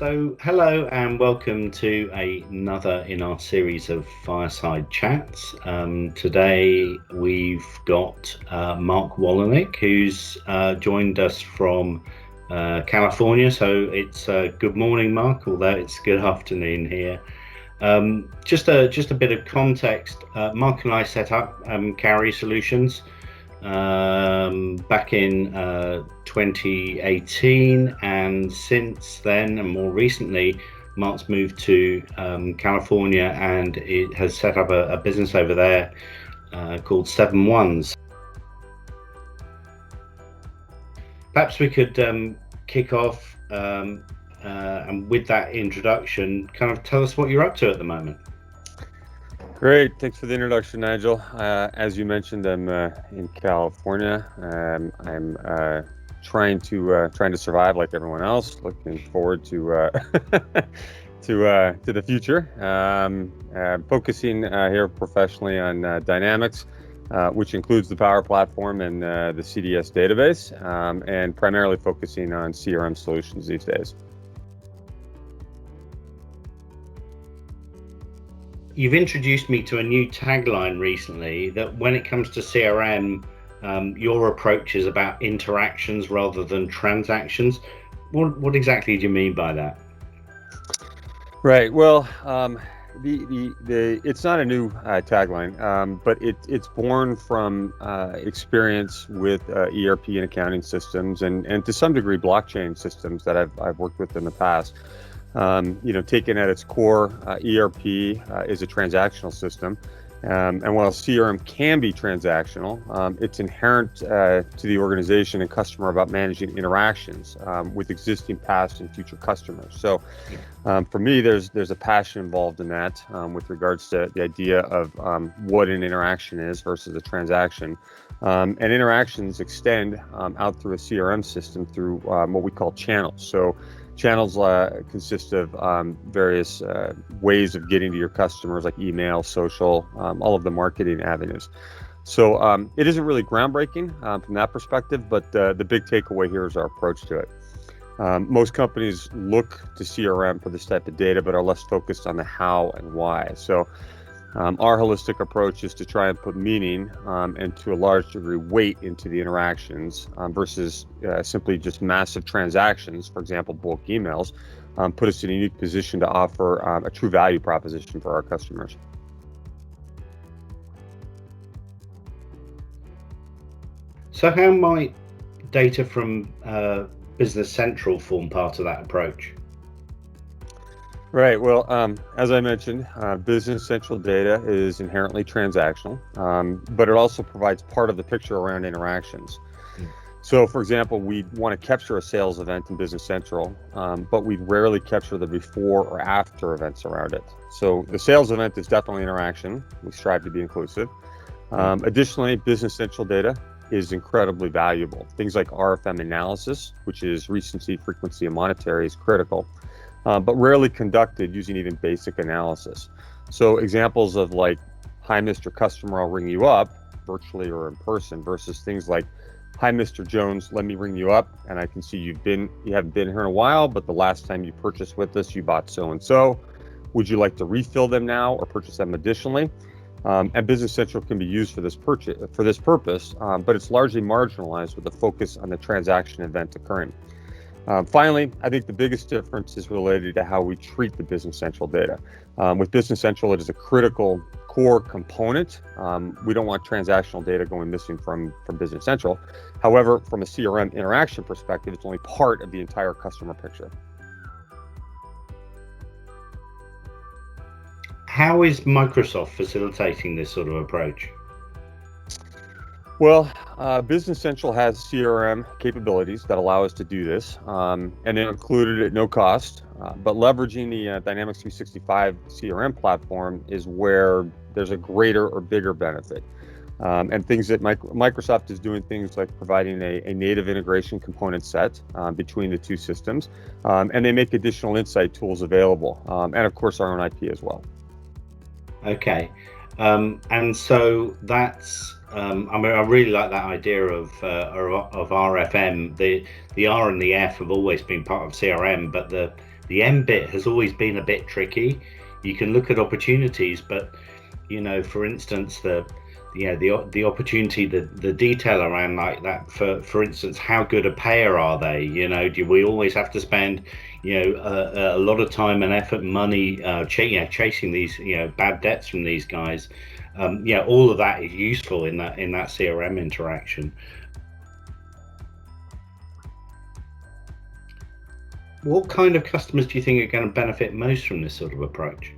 So hello and welcome to another in our series of Fireside Chats. Today we've got Marc Wolenik, who's joined us from California. So it's good morning, Marc, although it's good afternoon here. Just a bit of context. Marc and I set up Cowry Solutions back in 2018, and since then and more recently Marc's moved to California, and it has set up a business over there called 7 Ones. Perhaps we could kick off and with that introduction kind of tell us what you're up to at the moment. Great, thanks for the introduction, Nigel. As you mentioned, I'm in California. I'm trying to survive like everyone else. Looking forward to to the future. Focusing here professionally on Dynamics, which includes the Power Platform and the CDS database, and primarily focusing on CRM solutions these days. You've introduced me to a new tagline recently that when it comes to CRM, your approach is about interactions rather than transactions. What exactly do you mean by that? Right. Well, it's not a new tagline, but it's born from experience with ERP and accounting systems, and to some degree blockchain systems that I've worked with in the past. Taken at its core, ERP is a transactional system, and while CRM can be transactional, it's inherent to the organization and customer about managing interactions with existing past and future customers. So for me, there's a passion involved in that with regards to the idea of what an interaction is versus a transaction. And interactions extend out through a CRM system through what we call channels. So channels consist of various ways of getting to your customers, like email, social, all of the marketing avenues. So it isn't really groundbreaking from that perspective, but the big takeaway here is our approach to it. Most companies look to CRM for this type of data, but are less focused on the how and why. So our holistic approach is to try and put meaning and to a large degree weight into the interactions versus simply just massive transactions, for example, bulk emails, put us in a unique position to offer a true value proposition for our customers. So how might data from Business Central form part of that approach? Right. Well, as I mentioned, Business Central data is inherently transactional, but it also provides part of the picture around interactions. So, for example, we want to capture a sales event in Business Central, but we rarely capture the before or after events around it. So the sales event is definitely interaction. We strive to be inclusive. Additionally, Business Central data is incredibly valuable. Things like RFM analysis, which is recency, frequency, and monetary, is critical. But rarely conducted using even basic analysis. So examples of like, hi, Mr. Customer, I'll ring you up, virtually or in person, versus things like, hi, Mr. Jones, let me ring you up, and I can see you haven't been here in a while, but the last time you purchased with us, you bought so-and-so. Would you like to refill them now or purchase them additionally? And Business Central can be used for this purpose, but it's largely marginalized with a focus on the transaction event occurring. Finally, I think the biggest difference is related to how we treat the Business Central data. With Business Central, it is a critical core component. We don't want transactional data going missing from Business Central. However, from a CRM interaction perspective, it's only part of the entire customer picture. How is Microsoft facilitating this sort of approach? Well, Business Central has CRM capabilities that allow us to do this, and they're included at no cost. But leveraging the Dynamics 365 CRM platform is where there's a greater or bigger benefit. And things that Microsoft is doing, things like providing a native integration component set between the two systems, and they make additional insight tools available, and of course our own IP as well. Okay, and so that's I mean, I really like that idea of RFM. The R and the F have always been part of CRM, but the the end bit has always been a bit tricky. You can look at opportunities, but for instance, the opportunity, the detail around like that. For instance, how good a payer are they? Do we always have to spend a lot of time and effort and money chasing these bad debts from these guys? All of that is useful in that CRM interaction. What kind of customers do you think are going to benefit most from this sort of approach?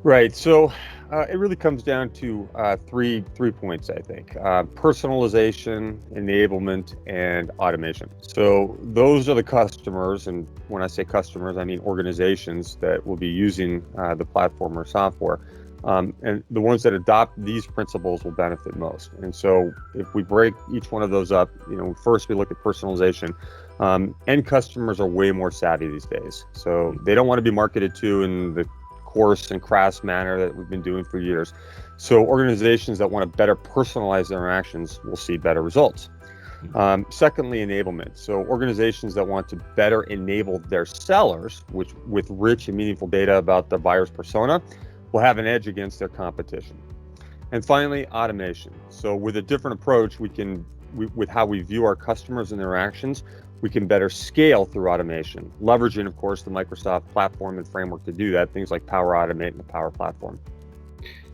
Right. So it really comes down to three points, I think: personalization, enablement, and automation. So those are the customers, and when I say customers, I mean organizations that will be using the platform or software. And the ones that adopt these principles will benefit most. And so if we break each one of those up, first we look at personalization. End customers are way more savvy these days. So they don't want to be marketed to in the coarse and crass manner that we've been doing for years. So organizations that want to better personalize their interactions will see better results. Secondly, enablement. So organizations that want to better enable their sellers, which with rich and meaningful data about the buyer's persona, will have an edge against their competition. And finally, automation. So with a different approach, with how we view our customers and their actions, we can better scale through automation, leveraging, of course, the Microsoft platform and framework to do that, things like Power Automate and the Power Platform.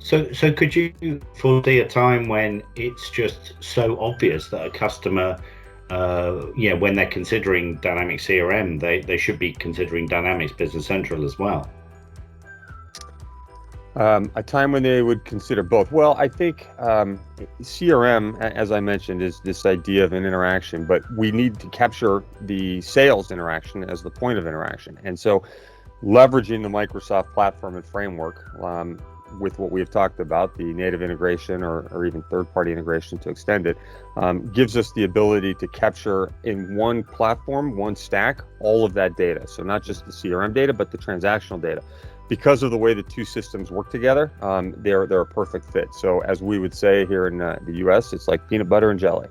So could you foresee a time when it's just so obvious that a customer, when they're considering Dynamics CRM, they should be considering Dynamics Business Central as well? A time when they would consider both. Well, I think CRM, as I mentioned, is this idea of an interaction, but we need to capture the sales interaction as the point of interaction. And so leveraging the Microsoft platform and framework with what we've talked about, the native integration or even third-party integration to extend it, gives us the ability to capture in one platform, one stack, all of that data. So not just the CRM data, but the transactional data. Because of the way the two systems work together, they're a perfect fit. So as we would say here in the US, it's like peanut butter and jelly.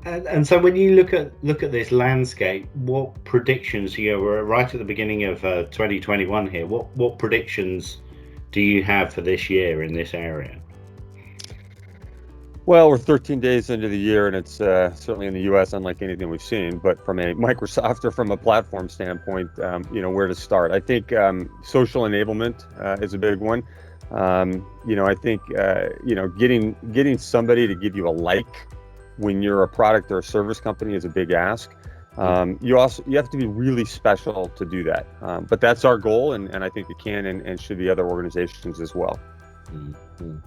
And so when you look at this landscape, what predictions, we're right at the beginning of 2021 here, what predictions do you have for this year in this area? Well, we're 13 days into the year, and it's certainly in the U.S. unlike anything we've seen. But from a Microsoft or from a platform standpoint, where to start? I think social enablement is a big one. I think getting somebody to give you a like when you're a product or a service company is a big ask. You have to be really special to do that. But that's our goal, and I think it can and should be other organizations as well. Mm-hmm.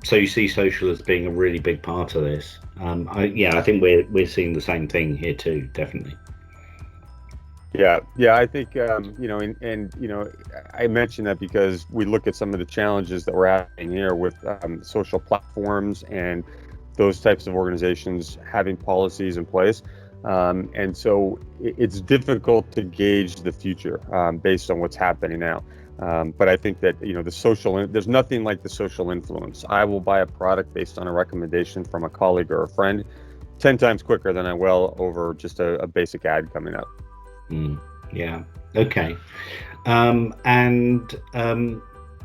So you see social as being a really big part of this. I think we're seeing the same thing here too, definitely. Yeah, I think I mentioned that because we look at some of the challenges that we're having here with social platforms and those types of organizations having policies in place, and so it's difficult to gauge the future based on what's happening now. But I think that there's nothing like the social influence. I will buy a product based on a recommendation from a colleague or a friend 10 times quicker than I will over just a basic ad coming up. Yeah. Okay.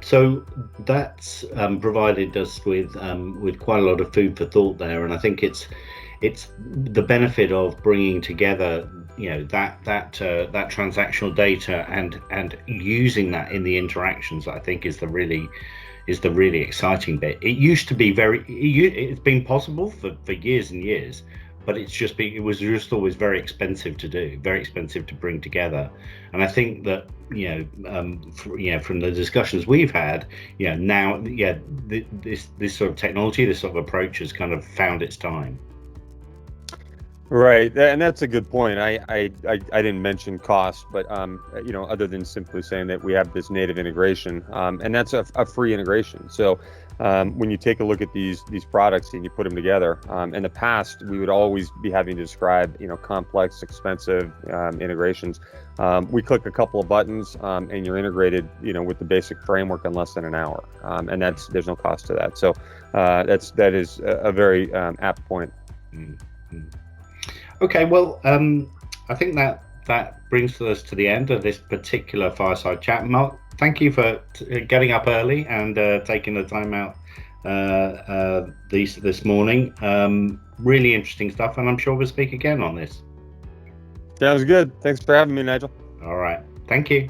So that's provided us with quite a lot of food for thought there, and I think it's the benefit of bringing together that transactional data and using that in the interactions. I think is the really exciting bit. It used to be it's been possible for years and years, but it was just always very expensive to do, very expensive to bring together. And I think that from the discussions we've had, now this sort of technology, this sort of approach has kind of found its time. Right, and that's a good point. I didn't mention cost, but other than simply saying that we have this native integration, and that's a free integration. So when you take a look at these products and you put them together, in the past we would always be having to describe, complex, expensive integrations. We click a couple of buttons and you're integrated, with the basic framework in less than an hour, and there's no cost to that. So that is a very apt point. Mm-hmm. Okay, well, I think that brings us to the end of this particular fireside chat. Marc, thank you for getting up early and taking the time out this morning. Really interesting stuff, and I'm sure we'll speak again on this. Sounds good. Thanks for having me, Nigel. All right. Thank you.